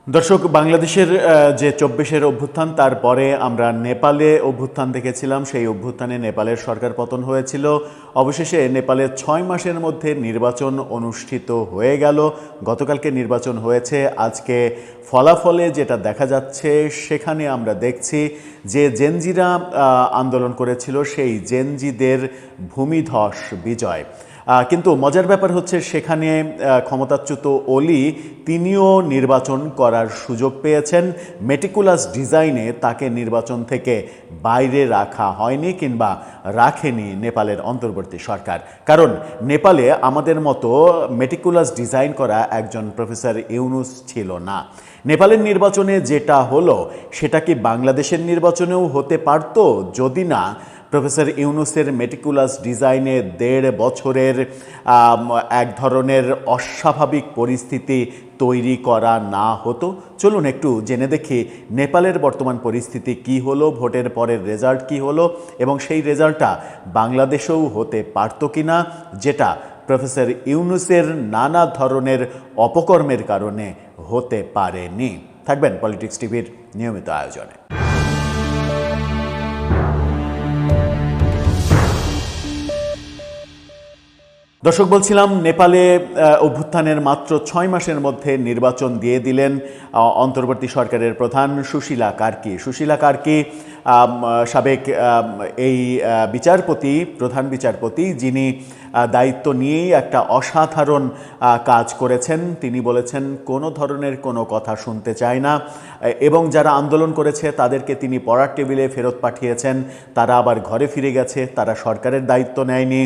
দর্শক, বাংলাদেশের যে ২৪-এর অভ্যুত্থান, তারপরে আমরা নেপালে অভ্যুত্থান দেখেছিলাম। সেই অভ্যুত্থানে নেপালের সরকার পতন হয়েছিল। অবশেষে নেপালে ৬ মাসের মধ্যে নির্বাচন অনুষ্ঠিত হয়ে গেল। গতকালকে নির্বাচন হয়েছে। আজকে ফলাফলে যেটা দেখা যাচ্ছে, সেখানে আমরা দেখছি যে জেনজিরা আন্দোলন করেছিল, সেই জেনজিদের ভূমিধস বিজয়। কিন্তু মজার ব্যাপার হচ্ছে, সেখানে ক্ষমতাচ্যুত ওলি তিনিও নির্বাচন করার সুযোগ পেয়েছেন। মেটিকুলাস ডিজাইনে তাকে নির্বাচন থেকে বাইরে রাখা হয়নি কিংবা রাখেনি নেপালের অন্তর্বর্তী সরকার। কারণ নেপালে আমাদের মতো মেটিকুলাস ডিজাইন করা একজন প্রফেসর ইউনুস ছিল না। নেপালের নির্বাচনে যেটা হলো, সেটা কি বাংলাদেশের নির্বাচনেও হতে পারত, যদি না প্রফেসর ইউনুসের মেটিকুলাস ডিজাইনে ১.৫ বছরের এক ধরনের অস্বাভাবিক পরিস্থিতি তৈরি করা না হতো। চলুন একটু জেনে দেখি নেপালের বর্তমান পরিস্থিতি কি হলো, ভোটের পরের রেজাল্ট কি হলো, এবং সেই রেজাল্টটা বাংলাদেশেও হতে পারত কিনা, যেটা প্রফেসর ইউনুসের নানা ধরনের অপকর্মের কারণে হতে পারেনি। থাকবেন পলিটিক্স টিভির নিয়মিত আয়োজনে। দর্শক, বলছিলাম নেপালে অভ্যুত্থানের মাত্র ৬ মাসের মধ্যে নির্বাচন দিয়ে দিলেন অন্তর্বর্তী সরকারের প্রধান সুশীলা কার্কি। সুশীলা কার্কি সাবেক এই বিচারপতি, প্রধান বিচারপতি, যিনি দায়িত্ব নিয়েই একটা অসাধারণ কাজ করেছেন। তিনি বলেছেন কোনো ধরনের কোনো কথা শুনতে চায় না, এবং যারা আন্দোলন করেছে তাদেরকে তিনি পড়ার টেবিলে ফেরত পাঠিয়েছেন। তারা আবার ঘরে ফিরে গেছে। তারা সরকারের দায়িত্ব নেয়নি,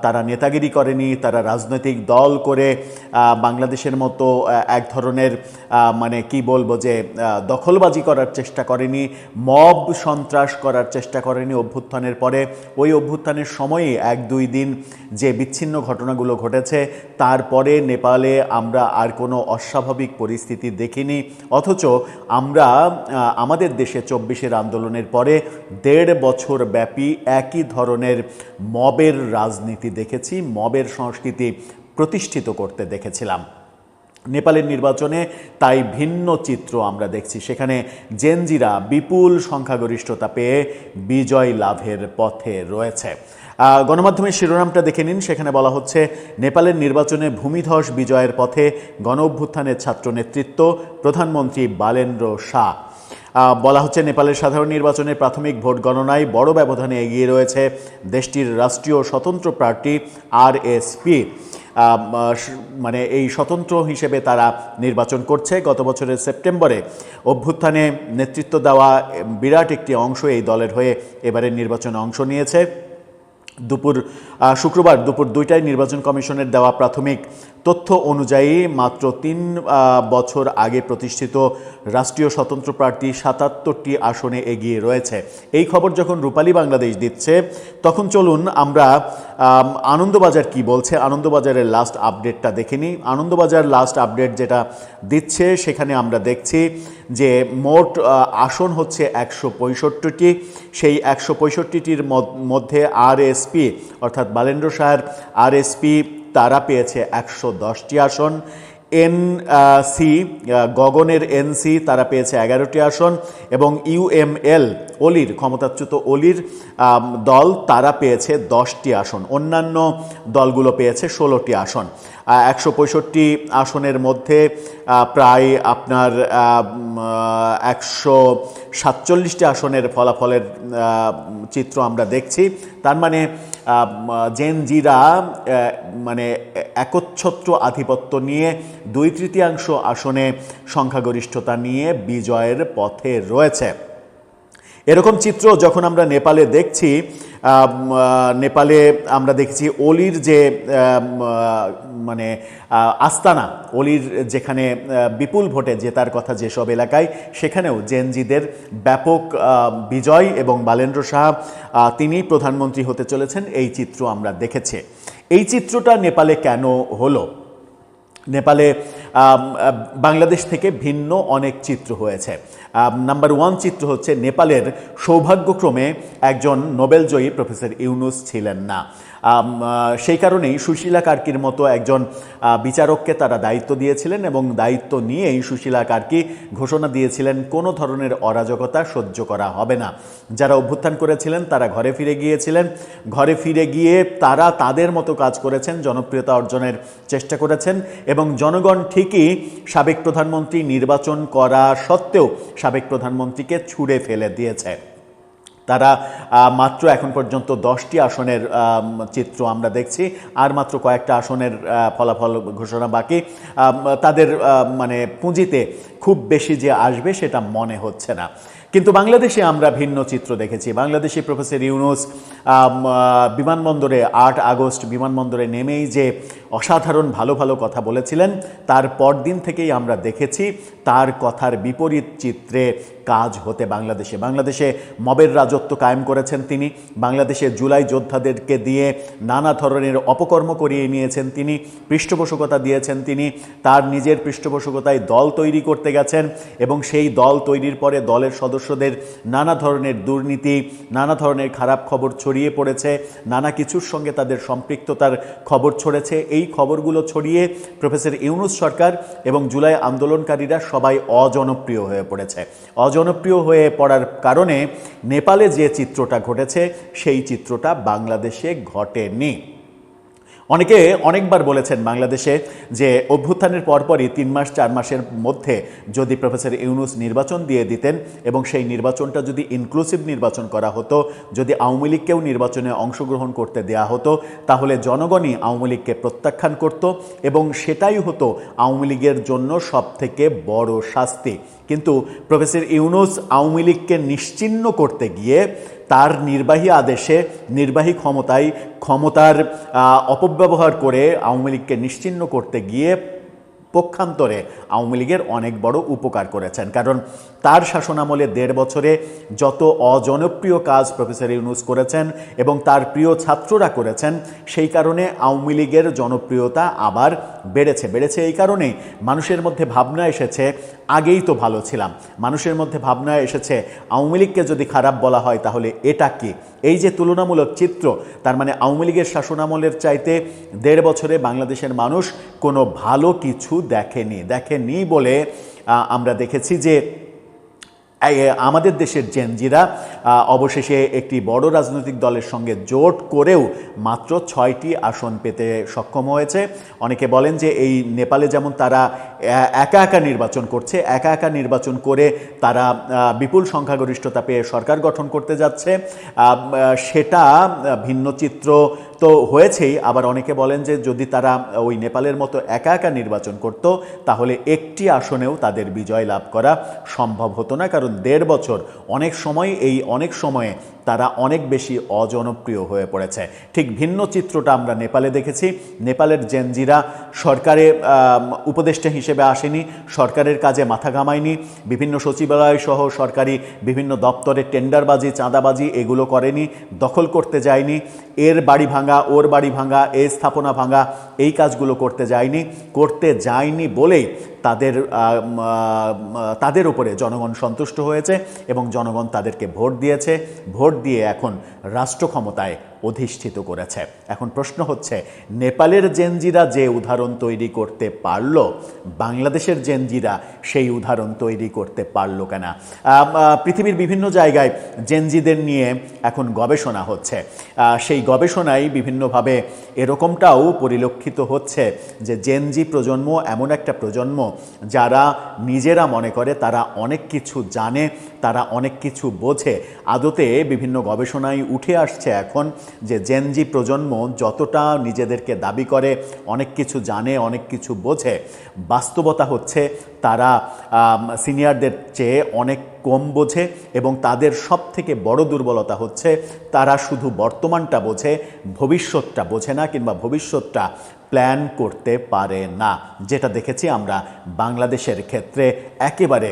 তারা নেতাগিরি করেনি, তারা রাজনৈতিক দল করে বাংলাদেশের মতো এক ধরনের মানে কি বলবো, যে দখলবাজি করার চেষ্টা করেনি, মব সন্ত্রাস করার চেষ্টা করেনি অভ্যুত্থানের পরে। ওই অভ্যুত্থানের সময়ই ১-২ দিন যে বিচ্ছিন্ন ঘটনাগুলো ঘটেছে, তারপরে নেপালে আমরা আর কোনো অস্বাভাবিক পরিস্থিতি দেখিনি। অথচ আমরা আমাদের দেশে ২৪-এর আন্দোলনের পরে ১.৫ বছর ব্যাপী একই ধরনের মবের রাজনীতি দেখেছি, মবের সংস্কৃতি প্রতিষ্ঠিত করতে দেখেছিলাম। নেপালের নির্বাচনে তাই ভিন্ন চিত্র আমরা দেখছি। সেখানে জেনজিরা বিপুল সংখ্যাগরিষ্ঠতা পেয়ে বিজয় লাভের পথে রয়েছে। গণমাধ্যমের শিরোনামটা দেখে নিন। সেখানে বলা হচ্ছে, নেপালের নির্বাচনে ভূমিধস বিজয়ের পথে গণ অভ্যুত্থানের ছাত্র নেতৃত্ব, প্রধানমন্ত্রী বালেন্দ্র শাহ। বলা হচ্ছে, নেপালের সাধারণ নির্বাচনে প্রাথমিক ভোট গণনায় বড় ব্যবধানে এগিয়ে রয়েছে দেশটির রাষ্ট্রীয় স্বতন্ত্র প্রার্থী আরএসপি। মানে এই স্বতন্ত্র হিসেবে তারা নির্বাচন করছে। গত বছরের সেপ্টেম্বরে অভ্যুত্থানে নেতৃত্ব দেওয়া বিরাট একটি অংশ এই দলের হয়ে এবারের নির্বাচনে অংশ নিয়েছে। শুক্রবার দুপুর ২টায় নির্বাচন কমিশনের দেওয়া প্রাথমিক তথ্য অনুযায়ী মাত্র ৩ বছর আগে প্রতিষ্ঠিত রাষ্ট্রীয় স্বতন্ত্র প্রার্থী ৭৭টি আসনে এগিয়ে রয়েছে। এই খবর যখন রূপালী বাংলাদেশ দিচ্ছে, তখন চলুন আমরা আনন্দবাজার কি বলছে, আনন্দবাজারের লাস্ট আপডেটটা দেখে নিই। আনন্দবাজার লাস্ট আপডেট যেটা দিচ্ছে, সেখানে আমরা দেখছি যে মোট আসন হচ্ছে ১৬৫টি। সেই ১৬৫টির মধ্যে আরএসপি অর্থাৎ বালেন্দ্র শাহের আরএসপি তারা পেয়েছে ১১০টি আসন। এনসি গগনের এনসি তারা পেয়েছে ১১টি আসন, এবং ইউএমএল অলির ক্ষমতাচ্যুত অলির দল তারা পেয়েছে ১০টি আসন। অন্যান্য দলগুলো পেয়েছে ১৬টি আসন। ১৬৫ আসনের মধ্যে প্রায় আপনার ১৪৭টি আসনের ফলাফলের চিত্র আমরা দেখছি। তার মানে জেনজিরা মানে একচ্ছত্র আধিপত্য নিয়ে ২/৩ আসনে সংখ্যাগরিষ্ঠতা নিয়ে বিজয়ের পথে রয়েছে। এরকম চিত্র যখন আমরা নেপালে দেখছি, নেপালে আমরা দেখছি অলির যে মানে আস্তানা, অলির যেখানে বিপুল ভোটে জেতার কথা যেসব এলাকায়, সেখানেও জেনজিদের ব্যাপক বিজয়, এবং বালেন্দ্র শাহ তিনি প্রধানমন্ত্রী হতে চলেছেন, এই চিত্র আমরা দেখেছি। এই চিত্রটা নেপালে কেন হলো? নেপালে বাংলাদেশ থেকে ভিন্ন অনেক চিত্র হয়েছে। নাম্বার 1 চিত্র হচ্ছে, নেপালের সৌভাগ্যক্রমে একজন নোবেলজয়ী প্রফেসর ইউনুস ছিলেন না। সেই কারণেই সুশীলা কার্কির মতো একজন বিচারককে তারা দায়িত্ব দিয়েছিলেন এবং দায়িত্ব নিয়েই সুশীলা কার্কি ঘোষণা দিয়েছিলেন কোনো ধরনের অরাজকতা সহ্য করা হবে না। যারা অভ্যুত্থান করেছিলেন তারা ঘরে ফিরে গিয়েছিলেন, ঘরে ফিরে গিয়ে তারা তাদের মতো কাজ করেছেন, জনপ্রিয়তা অর্জনের চেষ্টা করেছেন এবং জনগণ ঠিকই সাবেক প্রধানমন্ত্রী নির্বাচন করা সত্ত্বেও সাবেক প্রধানমন্ত্রীকে ছুঁড়ে ফেলে দিয়েছে। তারা মাত্র এখন পর্যন্ত 10টি আসনের চিত্র আমরা দেখছি, আর মাত্র কয়েকটা আসনের ফলাফল ঘোষণা বাকি। তাদের মানে পুঁজিতে খুব বেশি যে আসবে সেটা মনে হচ্ছে না। কিন্তু বাংলাদেশে আমরা ভিন্ন চিত্র দেখেছি। বাংলাদেশে প্রফেসর ইউনূস বিমানবন্দরে 8 আগস্ট বিমানবন্দরে নেমেই যে অসাধারণ ভালো ভালো কথা বলেছিলেন, তার পরদিন থেকেই আমরা দেখেছি তার কথার বিপরীত চিত্রে কাজ হতে বাংলাদেশে মবের রাজত্ব কায়েম করেছেন তিনি। বাংলাদেশে জুলাই যোদ্ধাদেরকে দিয়ে নানা ধরনের অপকর্ম করিয়ে নিয়েছেন তিনি, পৃষ্ঠপোষকতা দিয়েছেন তিনি, তার নিজের পৃষ্ঠপোষকতায় দল তৈরি করতে গেছেন এবং সেই দল তৈরির পরে দলের সদস্যদের নানা ধরনের দুর্নীতি, নানা ধরনের খারাপ খবর ছড়িয়ে পড়েছে, নানা কিছুর সঙ্গে তাদের সম্পৃক্ততার খবর ছড়েছে। এই খবরগুলো ছড়িয়ে প্রফেসর ইউনূস সরকার এবং জুলাই আন্দোলনকারীরা সবাই অজনপ্রিয় হয়ে পড়েছে। অজনপ্রিয় হয়ে পড়ার কারণে নেপালে যে চিত্রটা ঘটেছে সেই চিত্রটা বাংলাদেশে ঘটেনি। অনেকে অনেকবার বলেছেন বাংলাদেশে যে অভ্যুত্থানের পরপরই 3 মাস 4 মাসের মধ্যে যদি প্রফেসর ইউনূস নির্বাচন দিয়ে দিতেন এবং সেই নির্বাচনটা যদি ইনক্লুসিভ নির্বাচন করা হতো, যদি আওয়ামী লীগকেও নির্বাচনে অংশগ্রহণ করতে দেয়া হতো, তাহলে জনগণই আওয়ামী লীগকে প্রত্যাখ্যান করত এবং সেটাই হতো আওয়ামী লীগের জন্য সবথেকে বড় শাস্তি। কিন্তু প্রফেসর ইউনূস আওয়ামী লীগকে নিশ্চিহ্ন করতে গিয়ে তার নির্বাহী আদেশে, নির্বাহী ক্ষমতার অপব্যবহার করে আওয়ামী লীগকে নিশ্চিহ্ন করতে গিয়ে পক্ষান্তরে আওয়ামী লীগের অনেক বড় উপকার করেছেন। কারণ তার শাসনামলে 1.5 বছরে যত অজনপ্রিয় কাজ প্রফেসর ইউনূস করেছেন এবং তার প্রিয় ছাত্ররা করেছেন, সেই কারণে আওয়ামী লীগের জনপ্রিয়তা আবার বেড়েছে। এই কারণেই মানুষের মধ্যে ভাবনা এসেছে আগেই তো ভালো ছিলাম। মানুষের মধ্যে ভাবনা এসেছে আওয়ামী লীগকে যদি খারাপ বলা হয় তাহলে এটা কি? এই যে তুলনামূলক চিত্র, তার মানে আওয়ামী লীগের শাসনামলের চাইতে 1.5 বছরে বাংলাদেশের মানুষ কোনো ভালো কিছু দেখেনি বলে আমরা দেখেছি যে আমাদের দেশের জেনজিরা অবশেষে একটি বড় রাজনৈতিক দলের সঙ্গে জোট করেও মাত্র 6টি আসন পেতে সক্ষম হয়েছে। অনেকে বলেন যে এই নেপালে যেমন তারা একা নির্বাচন করছে, একা নির্বাচন করে তারা বিপুল সংখ্যাগরিষ্ঠতা পেয়ে সরকার গঠন করতে যাচ্ছে, সেটা ভিন্ন চিত্র তো হয়েছেই। আবার অনেকে বলেন যে যদি তারা ওই নেপালের মতো একা নির্বাচন করত তাহলে একটি আসনেও তাদের বিজয় লাভ করা সম্ভব হতো না। কারণ 1.5 বছর অনেক সময়ে তারা অনেক বেশি অজনপ্রিয় হয়ে পড়েছে। ঠিক ভিন্ন চিত্রটা আমরা নেপালে দেখেছি। নেপালের জেনজিরা সরকারে উপদেষ্টা হিসেবে আসেনি, সরকারের কাজে মাথা ঘামায়নি, বিভিন্ন সচিবালয় সহ সরকারি বিভিন্ন দপ্তরে টেন্ডারবাজি, চাঁদাবাজি এগুলো করেনি, দখল করতে যায়নি, এর বাড়ি ভাঙা, ওর বাড়ি ভাঙা, এই স্থাপনা ভাঙা, এই কাজগুলো করতে যায়নি বলেই তাদের উপরে জনগণ সন্তুষ্ট হয়েছে এবং জনগণ তাদেরকে ভোট দিয়েছে। ভোট দিয়ে এখন রাষ্ট্র ক্ষমতায় অধিষ্ঠিত করেছে। এখন প্রশ্ন হচ্ছে, নেপালের জেনজিরা যে উদাহরণ তৈরি করতে পারল, বাংলাদেশের জেনজিরা সেই উদাহরণ তৈরি করতে পারল কেনা? পৃথিবীর বিভিন্ন জায়গায় জেনজিদের নিয়ে এখন গবেষণা হচ্ছে। সেই গবেষণায় বিভিন্নভাবে এরকমটাও পরিলক্ষিত হচ্ছে যে জেনজি প্রজন্ম এমন একটা প্রজন্ম যারা নিজেরা মনে করে তারা অনেক কিছু জানে, তারা অনেক কিছু বোঝে। আদতে বিভিন্ন গবেষণায় উঠে আসছে এখন যে জেনজি প্রজন্ম যতটা নিজেদেরকে দাবি করে অনেক কিছু জানে, অনেক কিছু বোঝে, বাস্তবতা হচ্ছে তারা সিনিয়রদের চেয়ে অনেক কম বোঝে এবং তাদের সবথেকে বড় দুর্বলতা হচ্ছে তারা শুধু বর্তমানটা বোঝে, ভবিষ্যৎটা বোঝে না কিংবা ভবিষ্যৎটা প্ল্যান করতে পারে না, যেটা দেখেছি আমরা বাংলাদেশের ক্ষেত্রে একেবারে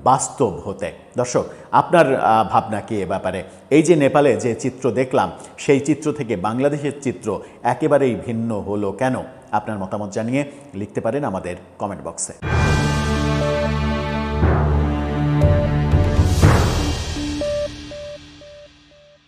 বাস্তব হতে। দর্শক, আপনার ভাবনা কি এ ব্যাপারে? এই যে নেপালে যে চিত্র দেখলাম সেই চিত্র থেকে বাংলাদেশের চিত্র একেবারেই ভিন্ন হলো কেন? আপনার মতামত জানিয়ে লিখতে পারেন আমাদের কমেন্ট বক্সে।